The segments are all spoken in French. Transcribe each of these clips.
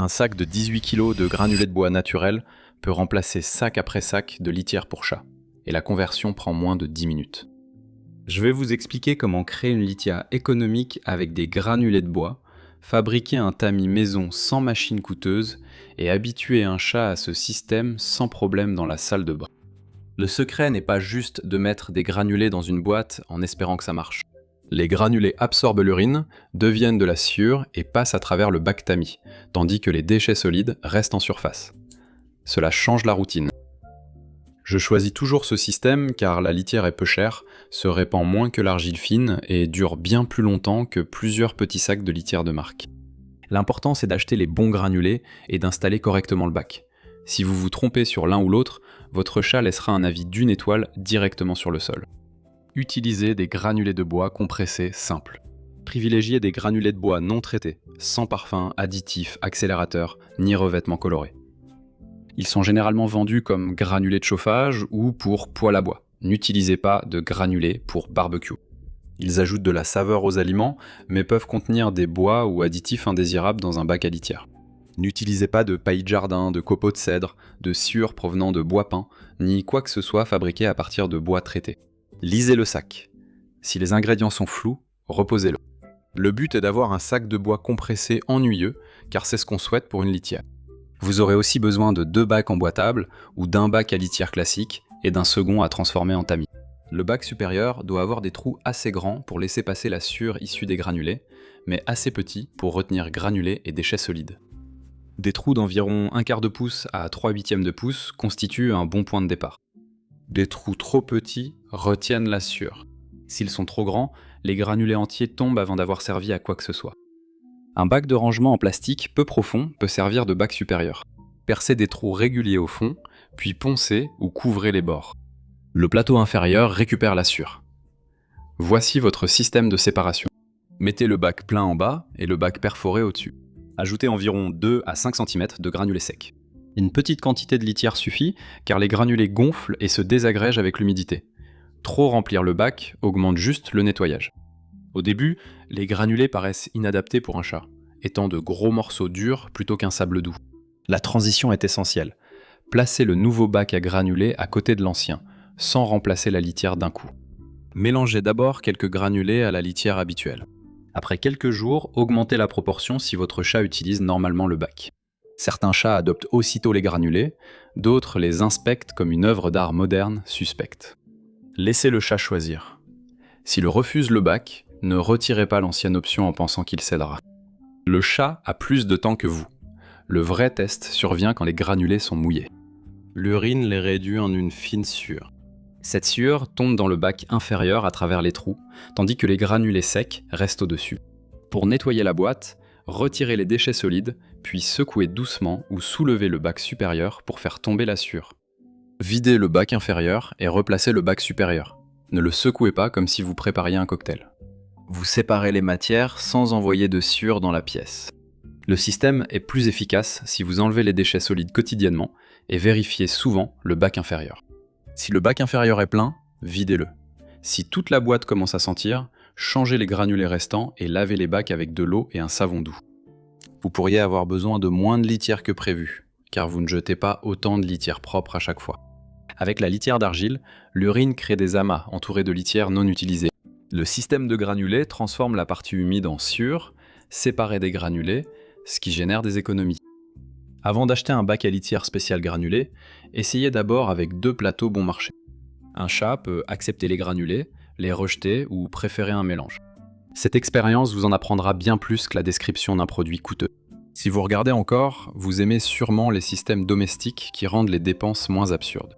Un sac de 18 kg de granulés de bois naturel peut remplacer sac après sac de litière pour chat, et la conversion prend moins de 10 minutes. Je vais vous expliquer comment créer une litière économique avec des granulés de bois, fabriquer un tamis maison sans machine coûteuse et habituer un chat à ce système sans problème dans la salle de bain. Le secret n'est pas juste de mettre des granulés dans une boîte en espérant que ça marche. Les granulés absorbent l'urine, deviennent de la sueur et passent à travers le bac tamis, tandis que les déchets solides restent en surface. Cela change la routine. Je choisis toujours ce système car la litière est peu chère, se répand moins que l'argile fine et dure bien plus longtemps que plusieurs petits sacs de litière de marque. L'important c'est d'acheter les bons granulés et d'installer correctement le bac. Si vous vous trompez sur l'un ou l'autre, votre chat laissera un avis d'1 étoile directement sur le sol. Utilisez des granulés de bois compressés simples. Privilégiez des granulés de bois non traités, sans parfum, additifs, accélérateurs, ni revêtements colorés. Ils sont généralement vendus comme granulés de chauffage ou pour poêle à bois. N'utilisez pas de granulés pour barbecue. Ils ajoutent de la saveur aux aliments, mais peuvent contenir des bois ou additifs indésirables dans un bac à litière. N'utilisez pas de paillis de jardin, de copeaux de cèdre, de sciure provenant de bois peint, ni quoi que ce soit fabriqué à partir de bois traité. Lisez le sac. Si les ingrédients sont flous, reposez-le. Le but est d'avoir un sac de bois compressé ennuyeux, car c'est ce qu'on souhaite pour une litière. Vous aurez aussi besoin de 2 bacs emboîtables ou d'un bac à litière classique et d'un second à transformer en tamis. Le bac supérieur doit avoir des trous assez grands pour laisser passer la sueur issue des granulés, mais assez petits pour retenir granulés et déchets solides. Des trous d'environ 1/4 de pouce à 3/8 de pouce constituent un bon point de départ. Des trous trop petits retiennent la sueur. S'ils sont trop grands, les granulés entiers tombent avant d'avoir servi à quoi que ce soit. Un bac de rangement en plastique peu profond peut servir de bac supérieur. Percez des trous réguliers au fond, puis poncez ou couvrez les bords. Le plateau inférieur récupère la sueur. Voici votre système de séparation. Mettez le bac plein en bas et le bac perforé au-dessus. Ajoutez environ 2 à 5 cm de granulés secs. Une petite quantité de litière suffit, car les granulés gonflent et se désagrègent avec l'humidité. Trop remplir le bac augmente juste le nettoyage. Au début, les granulés paraissent inadaptés pour un chat, étant de gros morceaux durs plutôt qu'un sable doux. La transition est essentielle. Placez le nouveau bac à granulés à côté de l'ancien, sans remplacer la litière d'un coup. Mélangez d'abord quelques granulés à la litière habituelle. Après quelques jours, augmentez la proportion si votre chat utilise normalement le bac. Certains chats adoptent aussitôt les granulés, d'autres les inspectent comme une œuvre d'art moderne suspecte. Laissez le chat choisir. S'il refuse le bac, ne retirez pas l'ancienne option en pensant qu'il cédera. Le chat a plus de temps que vous. Le vrai test survient quand les granulés sont mouillés. L'urine les réduit en une fine sueur. Cette sueur tombe dans le bac inférieur à travers les trous, tandis que les granulés secs restent au-dessus. Pour nettoyer la boîte, retirez les déchets solides, puis secouez doucement ou soulevez le bac supérieur pour faire tomber la sueur. Videz le bac inférieur et replacez le bac supérieur. Ne le secouez pas comme si vous prépariez un cocktail. Vous séparez les matières sans envoyer de sueur dans la pièce. Le système est plus efficace si vous enlevez les déchets solides quotidiennement et vérifiez souvent le bac inférieur. Si le bac inférieur est plein, videz-le. Si toute la boîte commence à sentir, changez les granulés restants et lavez les bacs avec de l'eau et un savon doux. Vous pourriez avoir besoin de moins de litière que prévu, car vous ne jetez pas autant de litière propre à chaque fois. Avec la litière d'argile, l'urine crée des amas entourés de litière non utilisée. Le système de granulés transforme la partie humide en sueur, séparée des granulés, ce qui génère des économies. Avant d'acheter un bac à litière spécial granulé, essayez d'abord avec 2 plateaux bon marché. Un chat peut accepter les granulés, les rejeter ou préférer un mélange. Cette expérience vous en apprendra bien plus que la description d'un produit coûteux. Si vous regardez encore, vous aimez sûrement les systèmes domestiques qui rendent les dépenses moins absurdes.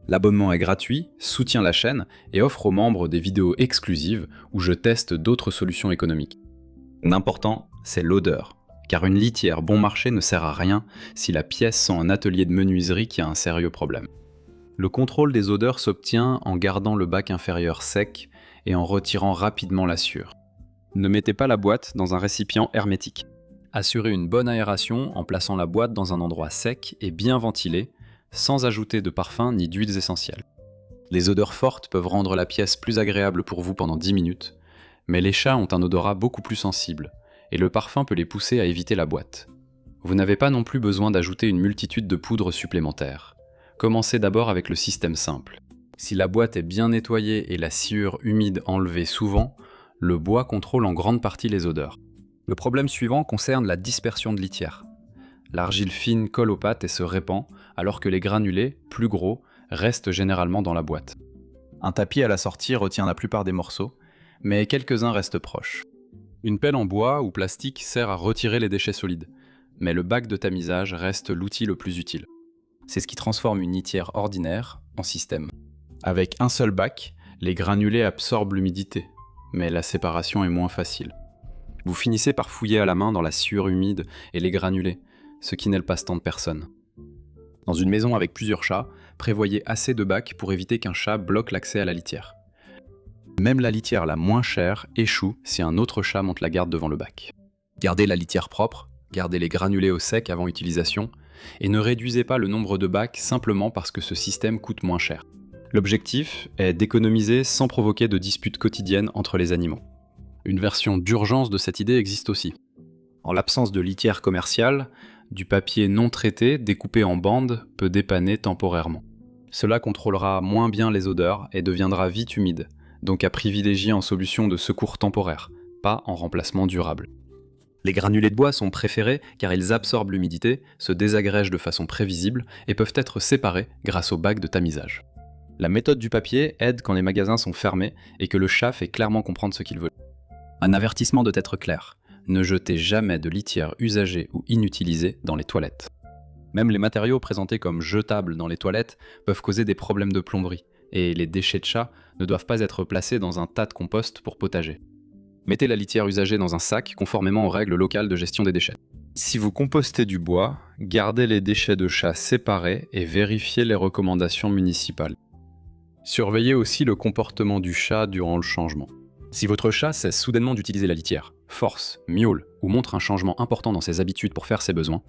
L'abonnement est gratuit, soutient la chaîne et offre aux membres des vidéos exclusives où je teste d'autres solutions économiques. L'important, c'est l'odeur, car une litière bon marché ne sert à rien si la pièce sent un atelier de menuiserie qui a un sérieux problème. Le contrôle des odeurs s'obtient en gardant le bac inférieur sec et en retirant rapidement la sueur. Ne mettez pas la boîte dans un récipient hermétique. Assurez une bonne aération en plaçant la boîte dans un endroit sec et bien ventilé, sans ajouter de parfum ni d'huiles essentielles. Les odeurs fortes peuvent rendre la pièce plus agréable pour vous pendant 10 minutes, mais les chats ont un odorat beaucoup plus sensible, et le parfum peut les pousser à éviter la boîte. Vous n'avez pas non plus besoin d'ajouter une multitude de poudres supplémentaires. Commencez d'abord avec le système simple. Si la boîte est bien nettoyée et la sciure humide enlevée souvent, le bois contrôle en grande partie les odeurs. Le problème suivant concerne la dispersion de litière. L'argile fine colle aux pattes et se répand, alors que les granulés, plus gros, restent généralement dans la boîte. Un tapis à la sortie retient la plupart des morceaux, mais quelques-uns restent proches. Une pelle en bois ou plastique sert à retirer les déchets solides, mais le bac de tamisage reste l'outil le plus utile. C'est ce qui transforme une litière ordinaire en système. Avec un seul bac, les granulés absorbent l'humidité, mais la séparation est moins facile. Vous finissez par fouiller à la main dans la sueur humide et les granulés, ce qui n'est le passe-temps de personne. Dans une maison avec plusieurs chats, prévoyez assez de bacs pour éviter qu'un chat bloque l'accès à la litière. Même la litière la moins chère échoue si un autre chat monte la garde devant le bac. Gardez la litière propre, gardez les granulés au sec avant utilisation, et ne réduisez pas le nombre de bacs simplement parce que ce système coûte moins cher. L'objectif est d'économiser sans provoquer de disputes quotidiennes entre les animaux. Une version d'urgence de cette idée existe aussi. En l'absence de litière commerciale, du papier non traité découpé en bandes peut dépanner temporairement. Cela contrôlera moins bien les odeurs et deviendra vite humide, donc à privilégier en solution de secours temporaire, pas en remplacement durable. Les granulés de bois sont préférés car ils absorbent l'humidité, se désagrègent de façon prévisible et peuvent être séparés grâce au bac de tamisage. La méthode du papier aide quand les magasins sont fermés et que le chat fait clairement comprendre ce qu'il veut. Un avertissement doit être clair. Ne jetez jamais de litière usagée ou inutilisée dans les toilettes. Même les matériaux présentés comme jetables dans les toilettes peuvent causer des problèmes de plomberie, et les déchets de chat ne doivent pas être placés dans un tas de compost pour potager. Mettez la litière usagée dans un sac conformément aux règles locales de gestion des déchets. Si vous compostez du bois, gardez les déchets de chat séparés et vérifiez les recommandations municipales. Surveillez aussi le comportement du chat durant le changement. Si votre chat cesse soudainement d'utiliser la litière, force, miaule ou montre un changement important dans ses habitudes pour faire ses besoins,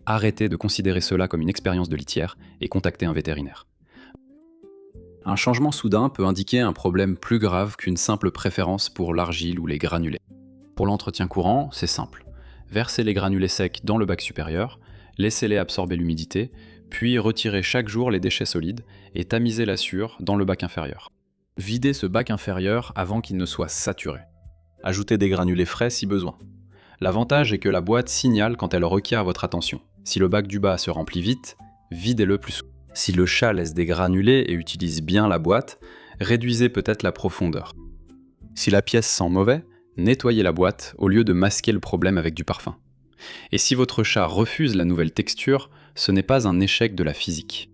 arrêtez de considérer cela comme une expérience de litière et contactez un vétérinaire. Un changement soudain peut indiquer un problème plus grave qu'une simple préférence pour l'argile ou les granulés. Pour l'entretien courant, c'est simple. Versez les granulés secs dans le bac supérieur, laissez-les absorber l'humidité, puis retirez chaque jour les déchets solides et tamisez la sueur dans le bac inférieur. Videz ce bac inférieur avant qu'il ne soit saturé. Ajoutez des granulés frais si besoin. L'avantage est que la boîte signale quand elle requiert votre attention. Si le bac du bas se remplit vite, videz-le plus souvent. Si le chat laisse des granulés et utilise bien la boîte, réduisez peut-être la profondeur. Si la pièce sent mauvais, nettoyez la boîte au lieu de masquer le problème avec du parfum. Et si votre chat refuse la nouvelle texture, ce n'est pas un échec de la physique.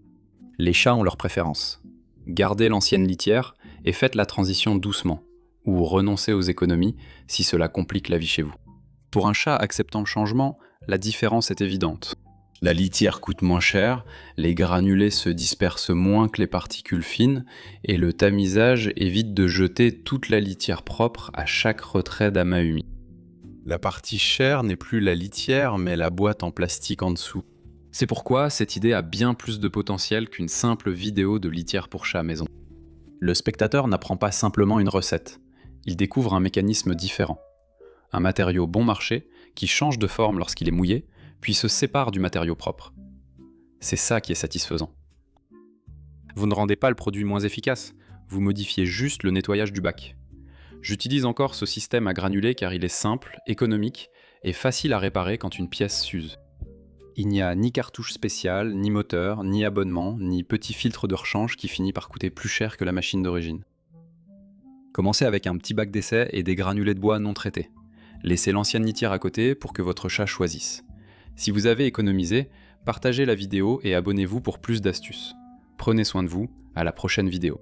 Les chats ont leurs préférences. Gardez l'ancienne litière et faites la transition doucement, ou renoncez aux économies si cela complique la vie chez vous. Pour un chat acceptant le changement, la différence est évidente. La litière coûte moins cher, les granulés se dispersent moins que les particules fines, et le tamisage évite de jeter toute la litière propre à chaque retrait d'amas humide. La partie chère n'est plus la litière, mais la boîte en plastique en dessous. C'est pourquoi cette idée a bien plus de potentiel qu'une simple vidéo de litière pour chat maison. Le spectateur n'apprend pas simplement une recette, il découvre un mécanisme différent. Un matériau bon marché qui change de forme lorsqu'il est mouillé, puis se sépare du matériau propre. C'est ça qui est satisfaisant. Vous ne rendez pas le produit moins efficace, vous modifiez juste le nettoyage du bac. J'utilise encore ce système à granulés car il est simple, économique et facile à réparer quand une pièce s'use. Il n'y a ni cartouche spéciale, ni moteur, ni abonnement, ni petit filtre de rechange qui finit par coûter plus cher que la machine d'origine. Commencez avec un petit bac d'essai et des granulés de bois non traités. Laissez l'ancienne litière à côté pour que votre chat choisisse. Si vous avez économisé, partagez la vidéo et abonnez-vous pour plus d'astuces. Prenez soin de vous, à la prochaine vidéo.